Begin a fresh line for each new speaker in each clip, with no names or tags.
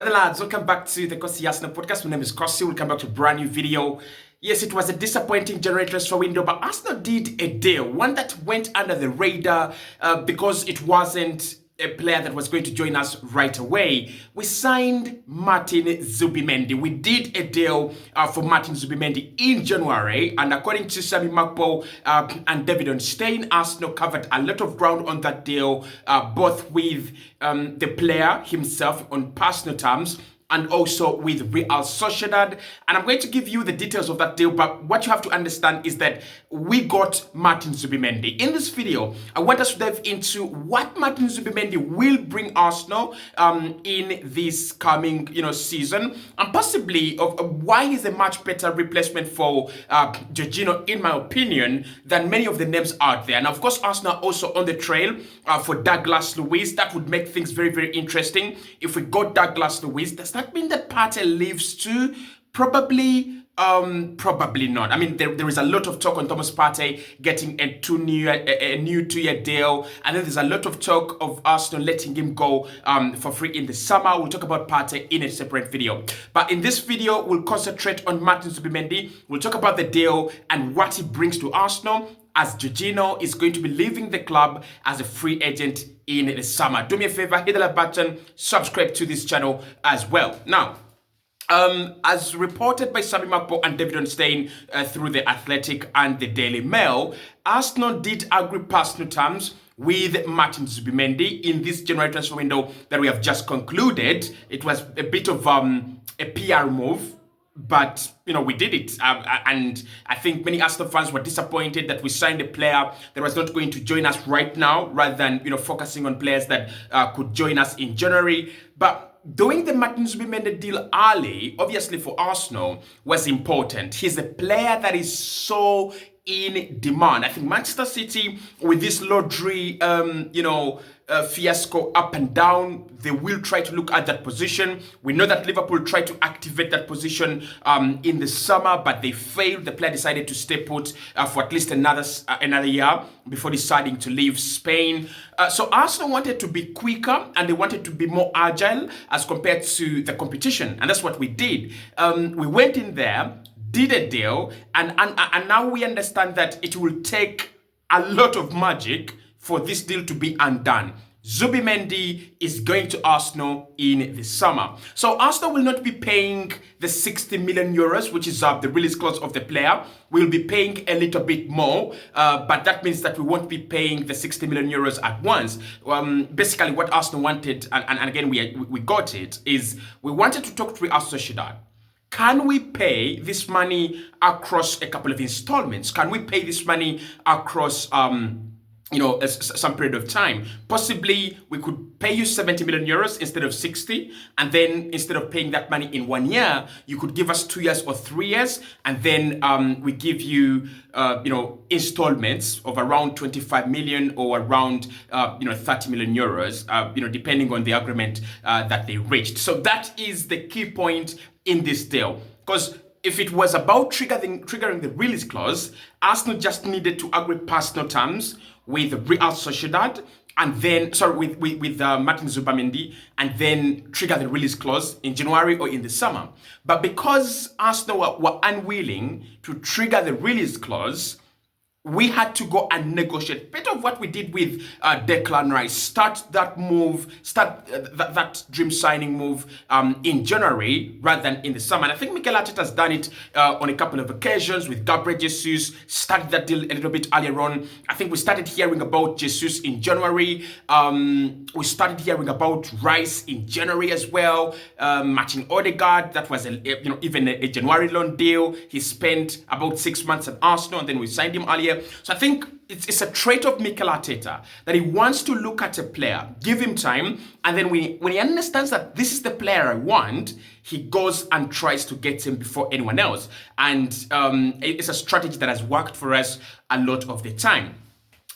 Hey lads, welcome back to the Kosi Arsenal podcast. My name is Kosi. Welcome back to a brand new video. Yes, it was a disappointing January transfer window, but Arsenal did a deal, one that went under the radar because it wasn't a player that was going to join us right away. We signed Martin Zubimendi. We did a deal for Martin Zubimendi in January, and according to Sami Makpo and David Onstein, Arsenal covered a lot of ground on that deal, both with the player himself on personal terms and also with Real Sociedad. And I'm going to give you the details of that deal, but what you have to understand is that we got Martin Zubimendi. In this video, I want us to dive into what Martin Zubimendi will bring Arsenal in this coming season, and possibly of why he's a much better replacement for Jorginho, in my opinion, than many of the names out there. And of course, Arsenal also on the trail for Douglas Luiz. That would make things very, very interesting. If we got Douglas Luiz, does that mean that Partey leaves too? Probably not. I mean, there is a lot of talk on Thomas Partey getting a new 2-year deal, and then there's a lot of talk of Arsenal letting him go for free in the summer. We'll talk about Partey in a separate video. But in this video, we'll concentrate on Martin Zubimendi. We'll talk about the deal and what he brings to Arsenal, as Jorginho is going to be leaving the club as a free agent in the summer. Do me a favor, hit the like button, subscribe to this channel as well. Now, as reported by Sami Makpo and David Onstein through The Athletic and the Daily Mail, Arsenal did agree personal terms with Martin Zubimendi in this January transfer window that we have just concluded. It was a bit of a PR move, but we did it, and I think many Arsenal fans were disappointed that we signed a player that was not going to join us right now, rather than focusing on players that could join us in January. But doing the Martin Zubimendi deal early, obviously for Arsenal, was important. He's a player that is so in demand. I think Manchester City, with this lottery, fiasco up and down, they will try to look at that position. We know that Liverpool tried to activate that position in the summer, but they failed. The player decided to stay put for at least another year before deciding to leave Spain. So Arsenal wanted to be quicker and they wanted to be more agile as compared to the competition, and that's what we did. We went in there, did a deal, and now we understand that it will take a lot of magic for this deal to be undone. Zubimendi is going to Arsenal in the summer. So Arsenal will not be paying the 60 million euros, which is the release clause of the player. We'll be paying a little bit more, but that means that we won't be paying the 60 million euros at once. Basically, what Arsenal wanted, and again, we got it, is we wanted to talk to Real Sociedad. Can we pay this money across a couple of installments? Can we pay this money across some period of time? Possibly we could pay you 70 million euros instead of 60, and then instead of paying that money in 1 year, you could give us 2 years or 3 years, and then we give you installments of around 25 million or around 30 million euros, depending on the agreement that they reached. So that is the key point in this deal, because if it was about triggering the release clause, Arsenal just needed to agree personal terms with Real Sociedad, and then with Martin Zubimendi, and then trigger the release clause in January or in the summer. But because Arsenal were unwilling to trigger the release clause, we had to go and negotiate. Bit of what we did with Declan Rice. Start that dream signing move in January rather than in the summer. And I think Mikel Arteta has done it on a couple of occasions with Gabriel Jesus. Started that deal a little bit earlier on. I think we started hearing about Jesus in January. We started hearing about Rice in January as well. Martin Odegaard, that was even a January loan deal. He spent about 6 months at Arsenal, and then we signed him earlier. So I think it's a trait of Mikel Arteta that he wants to look at a player, give him time, and then when he understands that this is the player I want, he goes and tries to get him before anyone else. And it's a strategy that has worked for us a lot of the time.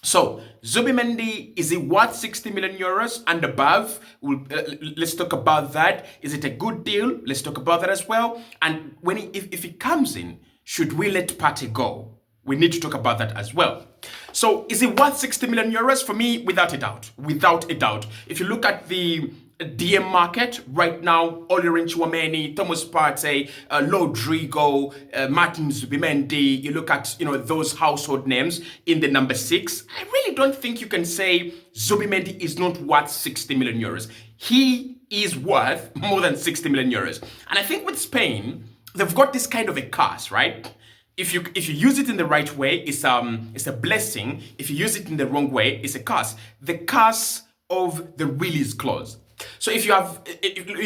So Zubimendi, is he worth 60 million euros and above? Let's talk about that. Is it a good deal? Let's talk about that as well. And if he comes in, should we let Partey go? We need to talk about that as well. So is it worth 60 million euros? For me, without a doubt. Without a doubt. If you look at the DM market right now, Olirin Chouameni, Thomas Partey, Rodrigo, Martin Zubimendi. You look at, those household names in the number 6. I really don't think you can say Zubimendi is not worth 60 million euros. He is worth more than 60 million euros. And I think with Spain, they've got this kind of a curse, right? If you use it in the right way, it's a blessing. If you use it in the wrong way, it's a curse. The curse of the release clause. So if you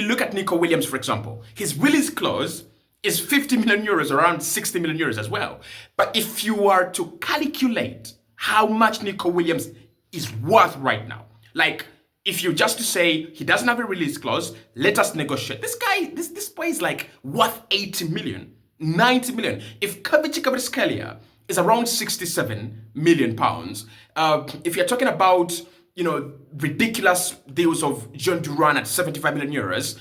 look at Nico Williams, for example, his release clause is 50 million euros, around 60 million euros as well. But if you are to calculate how much Nico Williams is worth right now, like if you just to say he doesn't have a release clause, let us negotiate. This guy, this boy is like worth 80 million. 90 million. If Kvaratskhelia is around 67 million pounds, if you're talking about, ridiculous deals of Jean Duran at 75 million euros,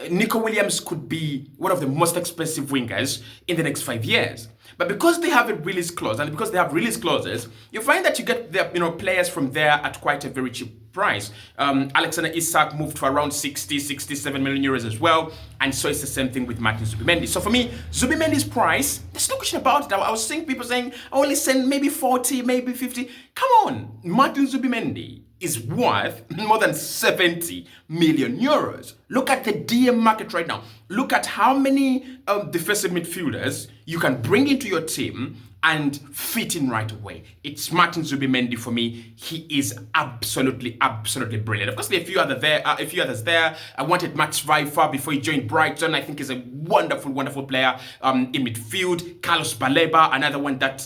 Nico Williams could be one of the most expensive wingers in the next 5 years. But because they have a release clause, and because they have release clauses, you find that you get the players from there at quite a very cheap price. Alexander Isak moved for around 67 million euros as well, and so it's the same thing with Martin Zubimendi. So for me, Zubimendi's price, there's no question about it. I was seeing people saying, I only send maybe 40, maybe 50. Come on, Martin Zubimendi is worth more than 70 million euros. Look at the DM market right now. Look at how many defensive midfielders you can bring into your team and fit in right away. It's Martin Zubimendi for me. He is absolutely brilliant. Of course, there are a few others there. I wanted Max Vifer before he joined Brighton. I think he's a wonderful player in midfield. Carlos Baleba, another one that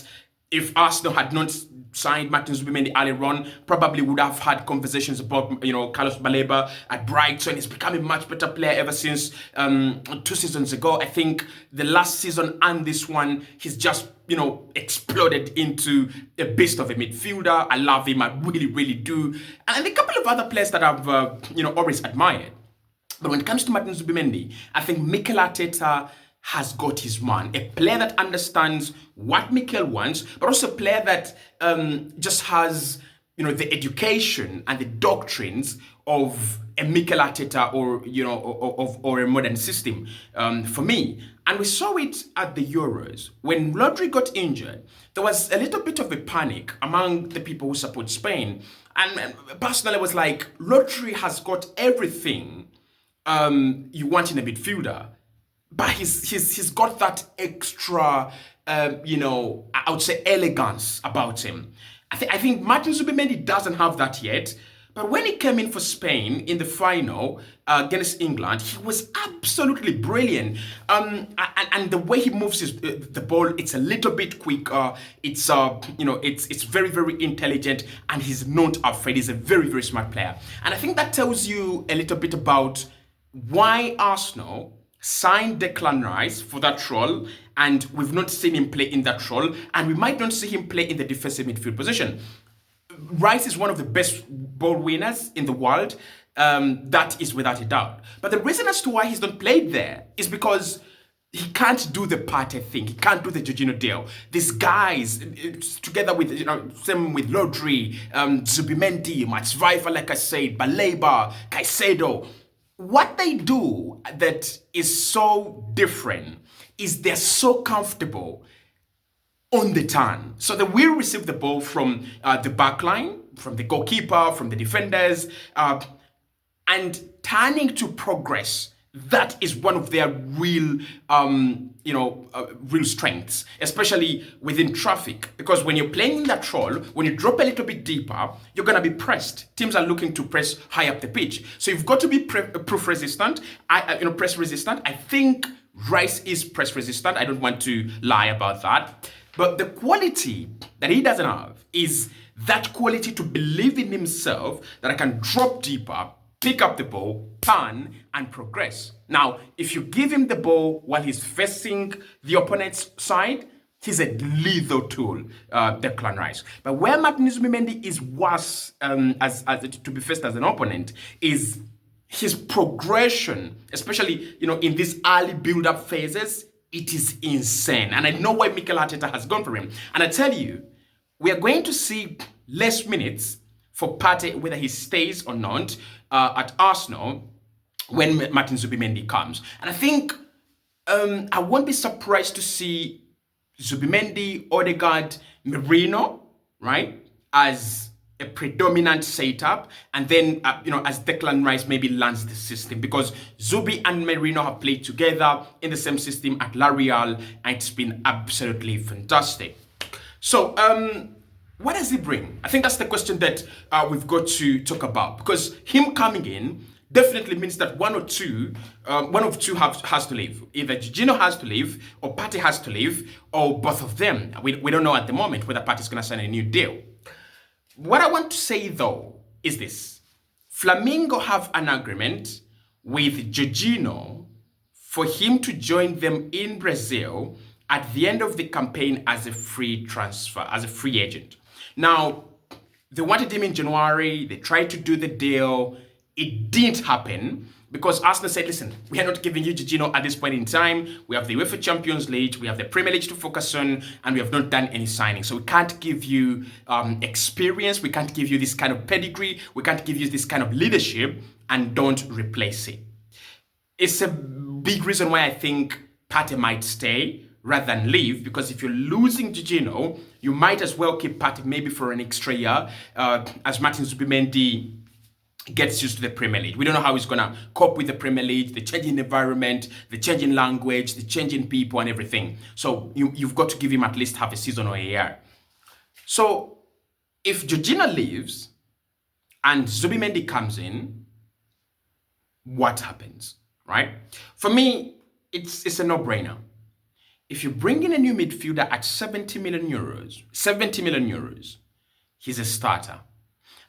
if Arsenal had not signed Martin Zubimendi earlier on, probably would have had conversations about, Carlos Baleba at Brighton. He's become a much better player ever since 2 seasons ago. I think the last season and this one, he's just, exploded into a beast of a midfielder. I love him. I really do. And a couple of other players that I've, always admired. But when it comes to Martin Zubimendi, I think Mikel Arteta has got his man. A player that understands what Mikel wants, but also a player that just has, the education and the doctrines of a Mikel Arteta or a modern system for me. And we saw it at the Euros. When Rodri got injured, there was a little bit of a panic among the people who support Spain. And personally, I was like, Rodri has got everything you want in a midfielder. But he's got that extra, I would say elegance about him. I think Martin Zubimendi doesn't have that yet. But when he came in for Spain in the final against England, he was absolutely brilliant. And the way he moves the ball, it's a little bit quicker. It's it's very intelligent, and he's not afraid. He's a very smart player. And I think that tells you a little bit about why Arsenal signed Declan Rice for that role, and we've not seen him play in that role, and we might not see him play in the defensive midfield position. Rice is one of the best ball winners in the world. That is without a doubt. But the reason as to why he's not played there is because he can't do the Partey thing. He can't do the Jorginho deal. These guys, together with, same with Rodri, Zubimendi, Max Vifer, like I said, Baleba, Caicedo, what they do that is so different is they're so comfortable on the turn. So they will receive the ball from the back line, from the goalkeeper, from the defenders, and turning to progress. That is one of their real, real strengths, especially within traffic. Because when you're playing in that role, when you drop a little bit deeper, you're going to be pressed. Teams are looking to press high up the pitch. So you've got to be press resistant. I think Rice is press resistant. I don't want to lie about that. But the quality that he doesn't have is that quality to believe in himself, that I can drop deeper, pick up the ball, turn, and progress. Now, if you give him the ball while he's facing the opponent's side, he's a lethal tool, Declan Rice. But where Martin Zubimendi is worse as to be faced as an opponent is his progression, especially in these early build-up phases. It is insane. And I know why Mikel Arteta has gone for him. And I tell you, we are going to see less minutes for Partey, whether he stays or not. at Arsenal when Martin Zubimendi comes. And I think I won't be surprised to see Zubimendi, Odegaard, Merino, right, as a predominant setup, and then as Declan Rice maybe lands the system, because Zubi and Merino have played together in the same system at La Real, and it's been absolutely fantastic. So what does he bring? I think that's the question that we've got to talk about, because him coming in definitely means that one of two has to leave. Either Jorginho has to leave, or Partey has to leave, or both of them. We don't know at the moment whether Partey is going to sign a new deal. What I want to say, though, is this. Flamengo have an agreement with Jorginho for him to join them in Brazil at the end of the campaign as a free transfer, as a free agent. Now, they wanted him in January. They tried to do the deal. It didn't happen because Arsenal said, listen, we are not giving you Jorginho at this point in time. We have the UEFA Champions League, we have the Premier League to focus on, and we have not done any signing. So we can't give you experience, we can't give you this kind of pedigree, we can't give you this kind of leadership, and don't replace it. It's a big reason why I think Partey might stay rather than leave, because if you're losing Jorginho, you might as well keep Partey maybe for an extra year, as Martin Zubimendi gets used to the Premier League. We don't know how he's going to cope with the Premier League, the changing environment, the changing language, the changing people and everything. So you've got to give him at least half a season or a year. So if Jorginho leaves and Zubimendi comes in, what happens, right? For me, it's a no-brainer. If you bring in a new midfielder at 70 million euros, he's a starter.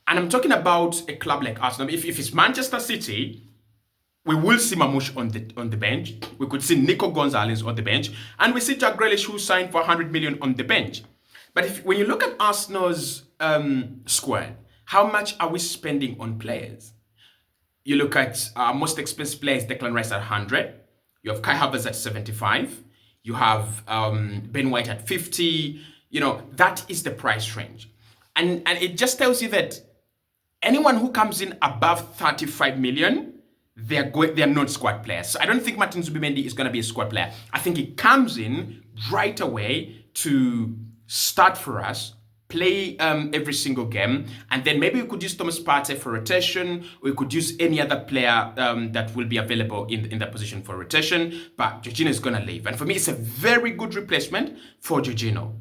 And I'm talking about a club like Arsenal. If it's Manchester City, we will see Mamouche on the bench. We could see Nico Gonzalez on the bench. And we see Jack Grealish, who signed for 100 million on the bench. But when you look at Arsenal's squad, how much are we spending on players? You look at most expensive players, Declan Rice at 100. You have Kai Havertz at 75. You have Ben White at 50. That is the price range. And it just tells you that anyone who comes in above 35 million, they're not squad players. So I don't think Martin Zubimendi is going to be a squad player. I think he comes in right away to start for us, play every single game, and then maybe we could use Thomas Partey for rotation. We could use any other player that will be available in that position for rotation. But Jorginho is going to leave. And for me, it's a very good replacement for Jorginho.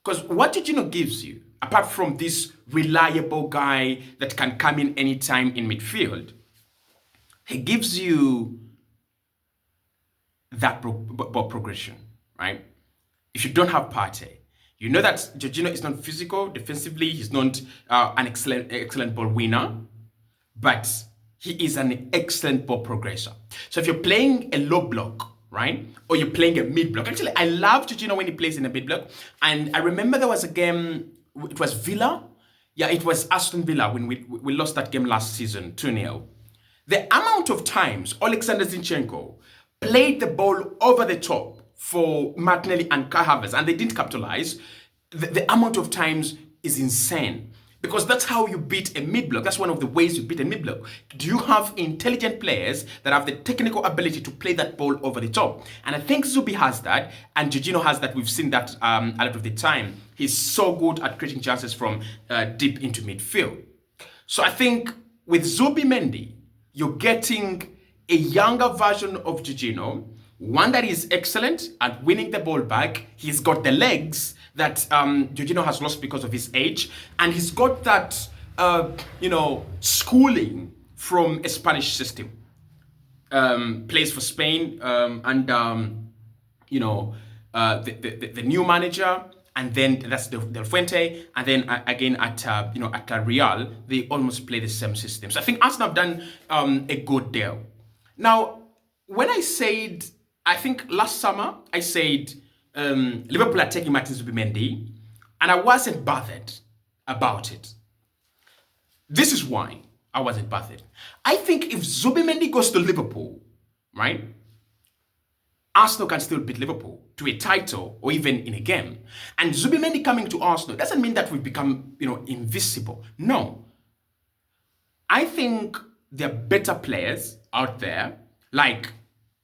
Because what Jorginho gives you, apart from this reliable guy that can come in anytime in midfield, he gives you that progression, right? If you don't have Partey, you know that Jorginho is not physical. Defensively, he's not an excellent ball winner, but he is an excellent ball progressor. So if you're playing a low block, right, or you're playing a mid block, actually, I love Jorginho when he plays in a mid block. And I remember there was a game, it was Villa. Yeah, it was Aston Villa when we lost that game last season, 2-0. The amount of times Alexander Zinchenko played the ball over the top for Martinelli and Kai Havertz, and they didn't capitalize, the amount of times is insane. Because that's how you beat a mid-block. That's one of the ways you beat a mid-block. Do you have intelligent players that have the technical ability to play that ball over the top? And I think Zubi has that, and Jorginho has that. We've seen that a lot of the time. He's so good at creating chances from deep into midfield. So I think with Zubimendi, you're getting a younger version of Jorginho, one that is excellent at winning the ball back. He's got the legs that Jorginho has lost because of his age, and he's got that schooling from a Spanish system. Plays for Spain, and the new manager, and then that's Del Fuente, and then again at Real, they almost play the same system. So I think Arsenal have done a good deal. Now, when I think last summer I said Liverpool are taking Martin Zubimendi, and I wasn't bothered about it. This is why I wasn't bothered. I think if Zubimendi goes to Liverpool, right, Arsenal can still beat Liverpool to a title or even in a game. And Zubimendi coming to Arsenal doesn't mean that we've become, invisible. No. I think there are better players out there. Like,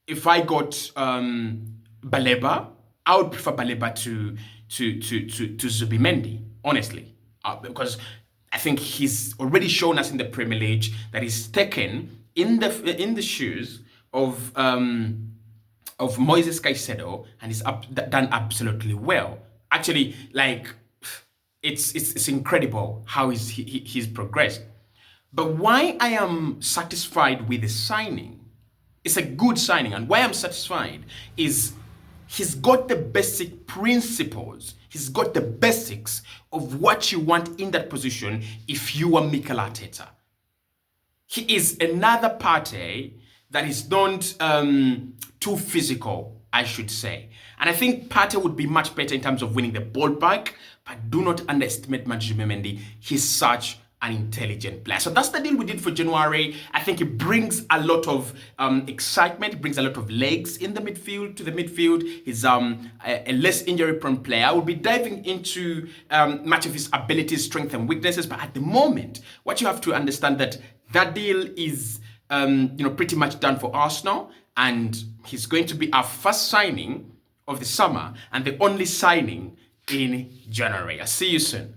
if I got Baleba, I would prefer Baleba to Zubimendi, honestly, because I think he's already shown us in the Premier League that he's taken in the shoes of Moises Caicedo, and he's done absolutely well. Actually, like, it's incredible how he's progressed. But why I am satisfied with the signing, it's a good signing, and why I'm satisfied is he's got the basic principles. He's got the basics of what you want in that position if you are Mikel Arteta. He is another Partey that is not too physical, I should say. And I think Partey would be much better in terms of winning the ball back, but do not underestimate Martin Zubimendi. He's such an intelligent player. So that's the deal we did for January. I think it brings a lot of excitement, it brings a lot of legs in the midfield, to the midfield. He's a less injury-prone player. We'll be diving into much of his abilities, strengths, and weaknesses. But at the moment, what you have to understand that deal is pretty much done for Arsenal, and he's going to be our first signing of the summer and the only signing in January. I'll see you soon.